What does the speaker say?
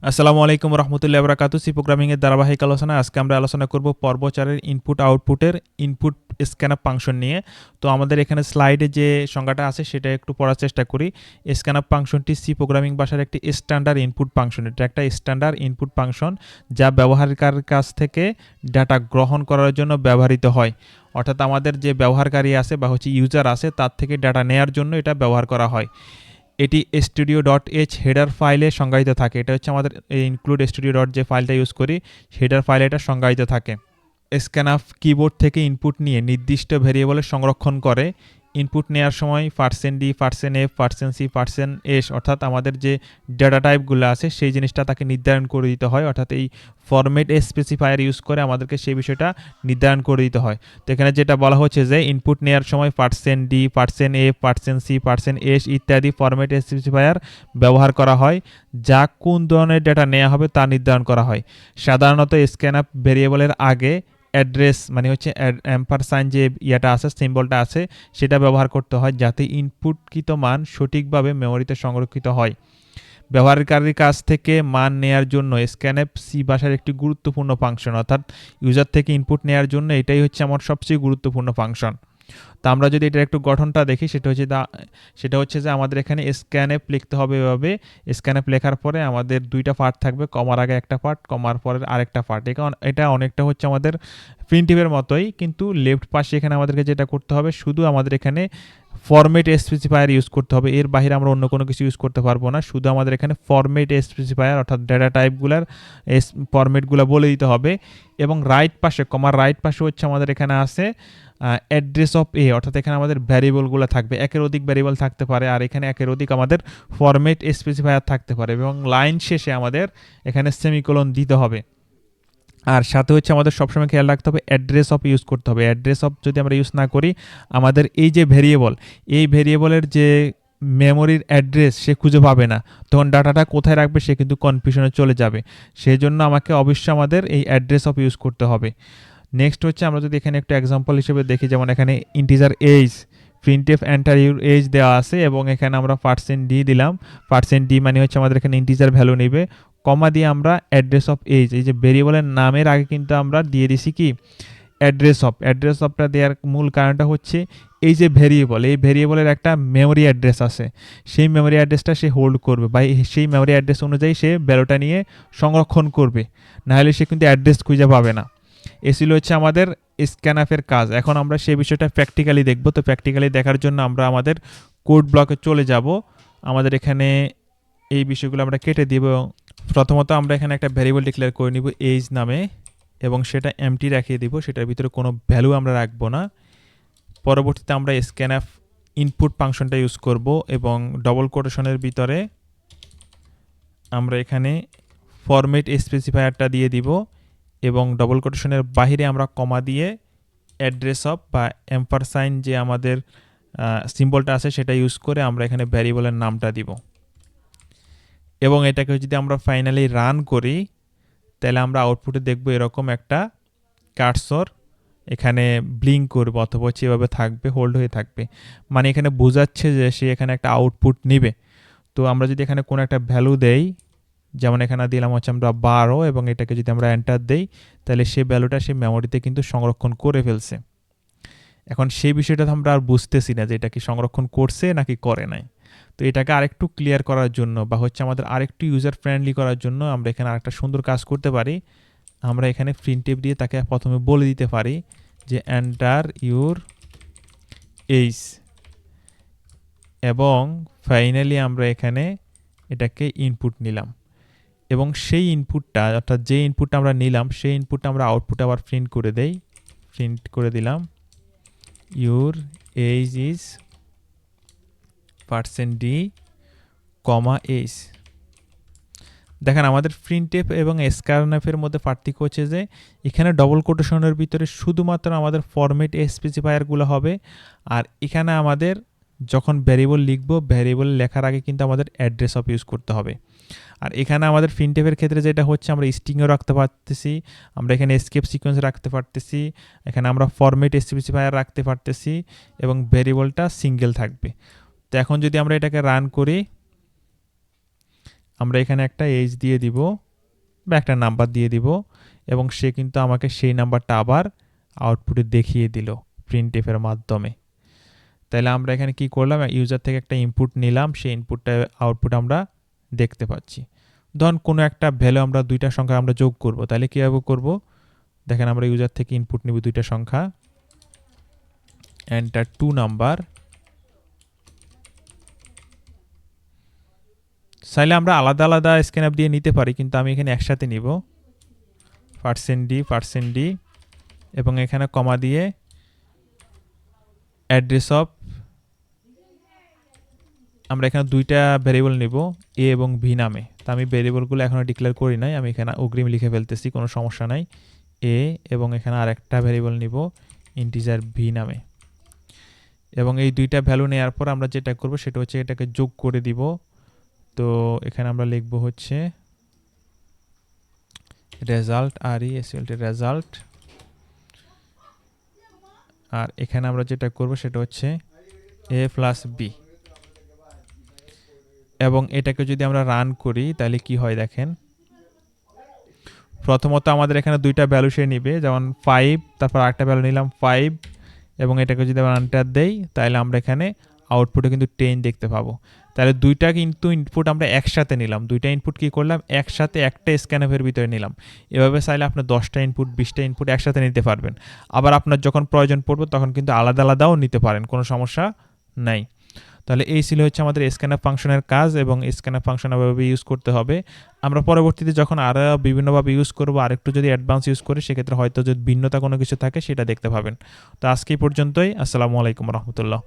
আসসালামু আলাইকুম রহমতুল্লাহ বরাকাতু। C programming এর ধারাবাহিক আলোচনা। আজকে আমরা আলোচনা করব পর্ব 4 এর ইনপুট আউটপুটের ইনপুট স্ক্যানআপ ফাংশন নিয়ে। তো আমাদের এখানে স্লাইডে যে সংজ্ঞাটা আছে সেটা একটু পড়ার চেষ্টা করি। স্ক্যানআপ ফাংশনটি সি প্রোগ্রামিং ভাষার একটি স্ট্যান্ডার্ড ইনপুট ফাংশন। এটা একটা স্ট্যান্ডার্ড ইনপুট ফাংশন যা ব্যবহারকারীর কাছ থেকে ডাটা গ্রহণ করার জন্য ব্যবহৃত হয়। অর্থাৎ আমাদের যে ব্যবহারকারী আছে বা ইউজার আছে তার থেকে ডাটা নেয়ার জন্য এটা ব্যবহার করা হয়। এটি studio.h হেডার ফাইলে সংজ্ঞায়িত থাকে। এটা হচ্ছে আমাদের ইনক্লুড studio যে ফাইলটা ইউজ করি হেডার ফাইলে এটা সংজ্ঞায়িত থাকে। স্ক্যানআপ কিবোর্ড থেকে ইনপুট নিয়ে নির্দিষ্ট ভেরিয়েবলে সংরক্ষণ করে। ইনপুট নেওয়ার সময় %d, %f, %c, %s অর্থাৎ আমাদের যে ডেটা টাইপগুলো আছে সেই জিনিসটা তাকে নির্ধারণ করে দিতে হয়। অর্থাৎ এই ফরম্যাট স্পেসিফায়ার ইউজ করে আমাদেরকে সেই বিষয়টা নির্ধারণ করে দিতে হয়। তো এখানে যেটা বলা হচ্ছে যে ইনপুট নেওয়ার সময় %d, %f, %c, %s ইত্যাদি ফরম্যাট স্পেসিফায়ার ব্যবহার করা হয়, যা কোন ধরনের ডেটা নেওয়া হবে তা নির্ধারণ করা হয়। সাধারণত স্ক্যানআপ ভেরিয়েবলের আগে অ্যাড্রেস মানে হচ্ছে অ্যাম্পারসাইন যে ইয়েটা আছে সিম্বলটা আছে সেটা ব্যবহার করতে হয়, যাতে ইনপুটকৃত মান সঠিকভাবে মেমোরিতে সংরক্ষিত হয়। ব্যবহারকারীর কাছ থেকে মান নেয়ার জন্য স্ক্যানআপ সি ভাষার একটি গুরুত্বপূর্ণ ফাংশন। অর্থাৎ ইউজার থেকে ইনপুট নেয়ার জন্য এটাই হচ্ছে আমার সবচেয়ে গুরুত্বপূর্ণ ফাংশন। তো আমরা যদি এটার একটু গঠনটা দেখি সেটা হচ্ছে যে আমাদের এখানে স্ক্যানআপ লিখতে হবে। এভাবে স্ক্যানআপ লেখার পরে আমাদের দুইটা পার্ট থাকবে, কমার আগে একটা পার্ট, কমার পরের আরেকটা পার্ট। এটা অনেকটা হচ্ছে আমাদের প্রিন্টিভের মতোই, কিন্তু লেফট পাশে এখানে আমাদেরকে যেটা করতে হবে শুধু আমাদের এখানে ফরম্যাট স্পেসিফায়ার ইউজ করতে হবে। এর বাইরে আমরা অন্য কোনো কিছু ইউজ করতে পারবো না। শুধু আমাদের এখানে ফরম্যাট স্পেসিফায়ার অর্থাৎ ডেটা টাইপগুলার ফরম্যাটগুলো বলে দিতে হবে। এবং রাইট পাশে কমার রাইট পাশে হচ্ছে আমাদের এখানে আছে অ্যাড্রেস অফ এ, অর্থাৎ এখানে আমাদের ভ্যারিয়েবলগুলো থাকবে। একের অধিক ভ্যারিয়েবল থাকতে পারে আর এখানে একের অধিক আমাদের ফরম্যাট স্পেসিফায়ার থাকতে পারে। এবং লাইন শেষে আমাদের এখানে সেমিকোলন দিতে হবে। আর সাথে হচ্ছে আমাদের সবসময় খেয়াল রাখতে হবে অ্যাড্রেস অফ ইউজ করতে হবে। অ্যাড্রেস অফ যদি আমরা ইউজ না করি আমাদের এই যে ভেরিয়েবল, এই ভেরিয়েবলের যে মেমোরির অ্যাড্রেস সে খুঁজে পাবে না, তখন ডাটাটা কোথায় রাখবে সে কিন্তু কনফিউশনে চলে যাবে। সেই জন্য আমাকে অবশ্যই আমাদের এই অ্যাড্রেস অফ ইউজ করতে হবে। নেক্সট হচ্ছে আমরা যদি এখানে একটু এক্সাম্পল হিসেবে দেখি, যেমন এখানে integer age printf enter your age দেওয়া আছে এবং এখানে আমরা %d দিলাম। %d মানে হচ্ছে আমাদের এখানে ইন্টিজার ভ্যালু নেবে। কমা দিয়ে আমরা অ্যাড্রেস অফ এজ, এই যে ভেরিয়েবলের নামের আগে কিন্তু আমরা দিয়ে দিছি কি অ্যাড্রেস অফটা দেওয়ার মূল কারণটা হচ্ছে এই যে ভেরিয়েবল, এই ভেরিয়েবলের একটা মেমোরি অ্যাড্রেস আছে, সেই মেমোরি অ্যাড্রেসটা সে হোল্ড করবে বা সেই মেমোরি অ্যাড্রেস অনুযায়ী সে ভ্যালুটা নিয়ে সংরক্ষণ করবে, নাহলে সে কিন্তু অ্যাড্রেস খুঁজে পাবে না। এসিল হচ্ছে আমাদের স্ক্যানআপের কাজ। এখন আমরা সেই বিষয়টা প্র্যাকটিক্যালি দেখব। তো প্র্যাকটিক্যালি দেখার জন্য আমরা আমাদের কোড ব্লকে চলে যাব। আমাদের এখানে এই বিষয়গুলো আমরা কেটে দিব। প্রথমত আমরা এখানে একটা ভ্যারিয়েবল ডিক্লেয়ার করে নিব এজ নামে এবং সেটা এমটি রাখিয়ে দিব, সেটার ভিতরে কোনো ভ্যালু আমরা রাখবো না। পরবর্তীতে আমরা স্ক্যানআপ ইনপুট ফাংশনটা ইউজ করব এবং ডবল কোটেশনের ভিতরে আমরা এখানে ফরম্যাট স্পেসিফায়ারটা দিয়ে দিব এবং ডবল কোটেশনের বাহিরে আমরা কমা দিয়ে অ্যাড্রেস অফ বা এম্পারসাইন যে আমাদের সিম্বলটা আছে সেটা ইউজ করে আমরা এখানে ভ্যারিয়েবলের নামটা দিব। এবং এটাকে যদি আমরা ফাইনালি রান করি তাহলে আমরা আউটপুটে দেখব এরকম একটা কার্সর এখানে ব্লিঙ্ক করবে অথবা হচ্ছে এভাবে থাকবে, হোল্ড হয়ে থাকবে, মানে এখানে বোঝাচ্ছে যে সে এখানে একটা আউটপুট নেবে। তো আমরা যদি এখানে কোনো একটা ভ্যালু দেই, যেমন এখানে দিলাম হচ্ছে আমরা 12 এবং এটাকে যদি আমরা এন্টার দেই তাহলে সেই ভ্যালুটা সে মেমোরিতে কিন্তু সংরক্ষণ করে ফেলছে। এখন সেই বিষয়টা আমরা আর বুঝতেছি না যে এটা কি সংরক্ষণ করছে নাকি করে নাই। তো এটাকে আরেকটু ক্লিয়ার করার জন্য বা হচ্ছে আমাদের আরেকটু ইউজার ফ্রেন্ডলি করার জন্য আমরা এখানে আরেকটা সুন্দর কাজ করতে পারি। আমরা এখানে প্রিন্টএফ দিয়ে তাকে প্রথমে বলে দিতে পারি যে এন্টার ইউর এজ এবং ফাইনালি আমরা এখানে এটাকে ইনপুট নিলাম এবং সেই ইনপুটটা অর্থাৎ যে ইনপুটটা আমরা নিলাম সেই ইনপুটটা আমরা আউটপুটে আবার প্রিন্ট করে দিলাম your age is %d, age. দেখেন আমাদের প্রিন্টএফ এবং স্ক্যানআপের মধ্যে পার্থক্য হচ্ছে যে এখানে ডবল কোটেশনের ভিতরে শুধুমাত্র আমাদের ফরম্যাট স্পেসিফায়ারগুলো হবে, আর এখানে আমাদের যখন ভ্যারিয়েবল লিখব ভ্যারিয়েবল লেখার আগে কিন্তু আমাদের অ্যাড্রেস অফ ইউজ করতে হবে। আর এখানে আমাদের প্রিন্টএফের ক্ষেত্রে যেটা হচ্ছে আমরা স্ট্রিংও রাখতে পারতেছি, আমরা এখানে এসকেপ সিকোয়েন্স রাখতে পারতেছি, এখানে আমরা ফরম্যাট স্পেসিফায়ার রাখতে পারতেছি এবং ভ্যারিয়েবলটা সিঙ্গেল থাকবে। তো এখন যদি আমরা এটাকে রান করি আমরা এখানে একটা এজ দিয়ে দিব বা একটা নাম্বার দিয়ে দিব এবং সে কিন্তু আমাকে সেই নাম্বারটা আবার আউটপুটে দেখিয়ে দিল প্রিন্টএফ এর মাধ্যমে। তাহলে আমরা এখানে কি করলাম, ইউজার থেকে একটা ইনপুট নিলাম, সেই ইনপুটটা আউটপুট আমরা দেখতে পাচ্ছি। ধরুন কোনো একটা ভ্যালু আমরা দুইটা সংখ্যা আমরা যোগ করব, তাহলে কীভাবে করব, দেখেন আমরা ইউজার থেকে ইনপুট নিব দুইটা সংখ্যা, এন্টার 2 নাম্বার। চাইলে আমরা আলাদা আলাদা স্ক্যানআপ দিয়ে নিতে পারি, কিন্তু আমি এখানে একসাথে নিব %d এবং এখানে কমা দিয়ে অ্যাড্রেস অফ, আমরা এখানে দুইটা ভ্যারিয়েবল নিব এ এবং ভি নামে। তো আমি ভ্যারিয়েবলগুলো এখনো ডিক্লেয়ার করি নাই, আমি এখানে অগ্রিম লিখে ফেলতেছি, কোনো সমস্যা নাই। এ এবং এখানে আরেকটা ভ্যারিয়েবল নিব ইন্টিজার ভি নামে। এবং এই দুইটা ভ্যালু নেওয়ার পর আমরা যেটা করব সেটা হচ্ছে এটাকে যোগ করে দিব। তো এখানে আমরা লিখব হচ্ছে রেজাল্ট, রেজাল্ট। আর এখানে আমরা যেটা করব সেটা হচ্ছে a প্লাস বি। এবং এটাকে যদি আমরা রান করি তাহলে কি হয় দেখেন, প্রথমত আমাদের এখানে দুইটা ভ্যালু সে নিবে, যেমন 5, তারপর আরেকটা ভ্যালু নিলাম 5 এবং এটাকে যদি আমরা এন্টার দেই তাহলে আমরা এখানে আউটপুটে কিন্তু 10 দেখতে পাবো। তাহলে দুইটা কিন্তু ইনপুট আমরা একসাথে নিলাম, দুইটা ইনপুট কি করলাম একসাথে একটা স্ক্যানআপের ভিতরে নিলাম। এভাবে চাইলে আপনি 10টা ইনপুট 20টা ইনপুট একসাথে নিতে পারবেন। আবার আপনার যখন প্রয়োজন পড়বে তখন কিন্তু আলাদা আলাদাও নিতে পারেন, কোনো সমস্যা নাই। তাহলে এই ছিল হচ্ছে আমাদের স্ক্যানআপ ফাংশনের কাজ এবং স্ক্যানআপ ফাংশন এভাবে ইউজ করতে হবে। আমরা পরবর্তীতে যখন আরও বিভিন্নভাবে ইউজ করবো, আরেকটু যদি অ্যাডভান্স ইউজ করি সেক্ষেত্রে হয়তো যদি ভিন্নতা কোনো কিছু থাকে সেটা দেখতে পাবেন। তো আজকে এই পর্যন্তই। আসসালামু আলাইকুম রহমতুল্লাহ।